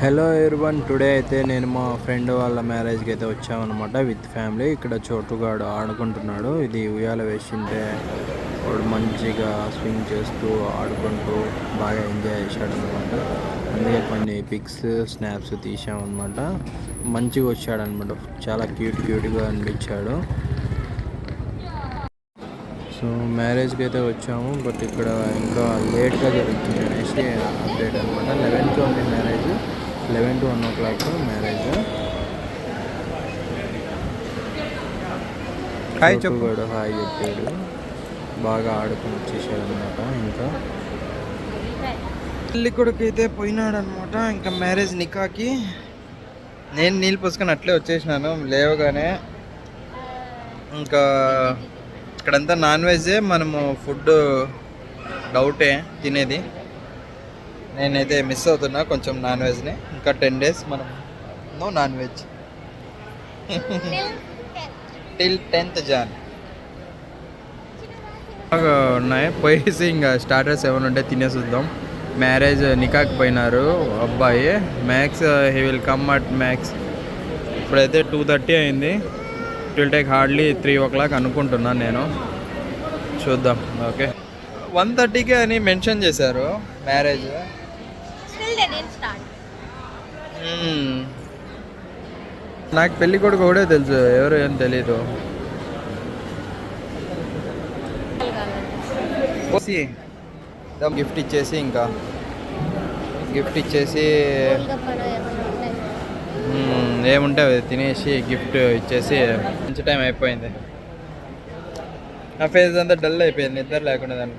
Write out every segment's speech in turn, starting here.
Hello everyone, today అయితే నేను మా ఫ్రెండ్ వాళ్ళ మ్యారేజ్కి అయితే వచ్చామన్నమాట విత్ ఫ్యామిలీ. ఇక్కడ చోటుగాడు ఆడుకుంటున్నాడు. ఇది ఉయ్యాల వేసింటే వాడు మంచిగా స్వింగ్ చేస్తూ ఆడుకుంటూ బాగా ఎంజాయ్ చేశాడు అనమాట. అందుకే కొన్ని పిక్స్ స్నాప్స్ తీసామన్నమాట. మంచిగా వచ్చాడనమాట, చాలా క్యూట్గా అనిపించాడు. సో మ్యారేజ్కి అయితే వచ్చాము, బట్ ఇక్కడ ఇంకా లేట్గా జరుగుతుంది అనేసి అప్డేట్ అనమాట. 11కి ఉంది marriage, 11 to 1 o'clock marriage. Hi చెప్పాడు, హాయ్ చెప్పాడు, బాగా ఆడుకుని వచ్చేసాడు అనమాట. ఇంకా పెళ్ళి కొడుకు అయితే పోయినాడు అనమాట. ఇంకా మ్యారేజ్ నికాకి నేను నీళ్ళు పోసుకొని అట్లే వచ్చేసినాను లేవగానే. ఇంకా ఇక్కడంతా నాన్ వెజే, మనము ఫుడ్ డౌటే తినేది. నేనైతే మిస్ అవుతున్నా కొంచెం నాన్ వెజ్ని. ఇంకా 10 days మనం no non veg till 10th Jan. బాగా ఉన్నాయి. పోయేసి ఇంకా స్టార్టర్స్ ఏమైనా ఉంటే తినేసి వద్దాం. మ్యారేజ్ నికాకి పోయినారు అబ్బాయి. Max he will come at max. ఇప్పుడైతే 2:30 అయింది. It will take hardly 3 o'clock అనుకుంటున్నాను నేను. చూద్దాం. ఓకే, 1:30కే అని మెన్షన్ చేశారు మ్యారేజ్. నాకు పెళ్లి కొడుకు కూడా తెలుసు, ఎవరు ఏం తెలీదు. గిఫ్ట్ ఇచ్చేసి ఇంకా గిఫ్ట్ ఇచ్చేసి ఏముంటే తినేసి గిఫ్ట్ ఇచ్చేసి మంచి టైం అయిపోయింది. నా ఫేస్ అంతా డల్ అయిపోయింది నిద్ర లేకుండా దాన్ని.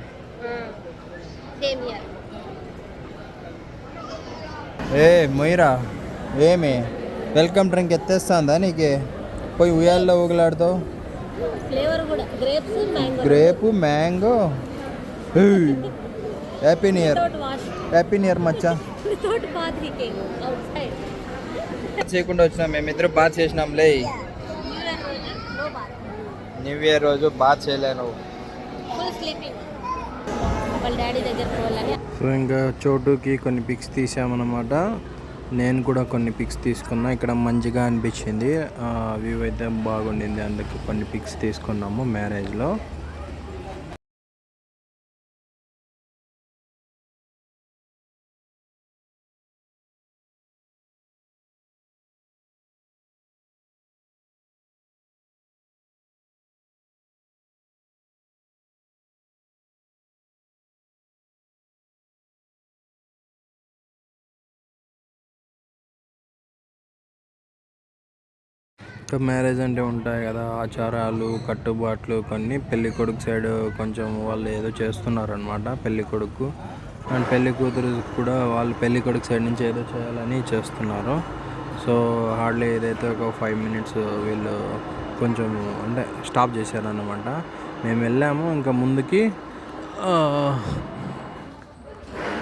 ఏ మొయిరా, ఏమి వెల్కమ్ డ్రింక్ ఎత్తేస్తుందా నీకు? పోయి ఉయ్యాల్లో ఊగులాడుతావు. Grape mango. Happy new year, happy new year మచ్చా. చేయకుండా వచ్చినాం మేమిద్దరు, బాత్ చేసినాంలే. న్యూ ఇయర్ రోజు బాత్ చేయలేను. సో ఇంకా చోటుకి కొన్ని పిక్స్ తీసామన్నమాట. నేను కూడా కొన్ని పిక్స్ తీసుకున్నా. ఇక్కడ మంచిగా అనిపించింది, వ్యూ అయితే బాగుండింది, అందుకు కొన్ని పిక్స్ తీసుకున్నాము మ్యారేజ్లో. ఇంకా మ్యారేజ్ అంటే ఉంటాయి కదా ఆచారాలు, కట్టుబాట్లు కొన్ని. పెళ్ళి కొడుకు సైడ్ కొంచెం వాళ్ళు ఏదో చేస్తున్నారనమాట. పెళ్ళి కొడుకు అండ్ పెళ్ళి కూతురు కూడా వాళ్ళు పెళ్ళి కొడుకు సైడ్ నుంచి ఏదో చేయాలని చేస్తున్నారు. సో హార్డ్లీ ఏదైతే ఒక 5 minutes వీళ్ళు కొంచెం అంటే స్టాప్ చేశారన్నమాట. మేము వెళ్ళాము ఇంకా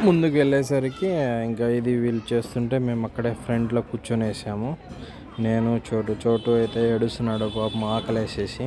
ముందుకు వెళ్ళేసరికి ఇంకా ఇది వీళ్ళు చేస్తుంటే మేము అక్కడే ఫ్రంట్లో కూర్చొని వేసాము. నేను చోటు అయితే ఏడుస్తున్నాడు పాపం, ఆకలేసేసి.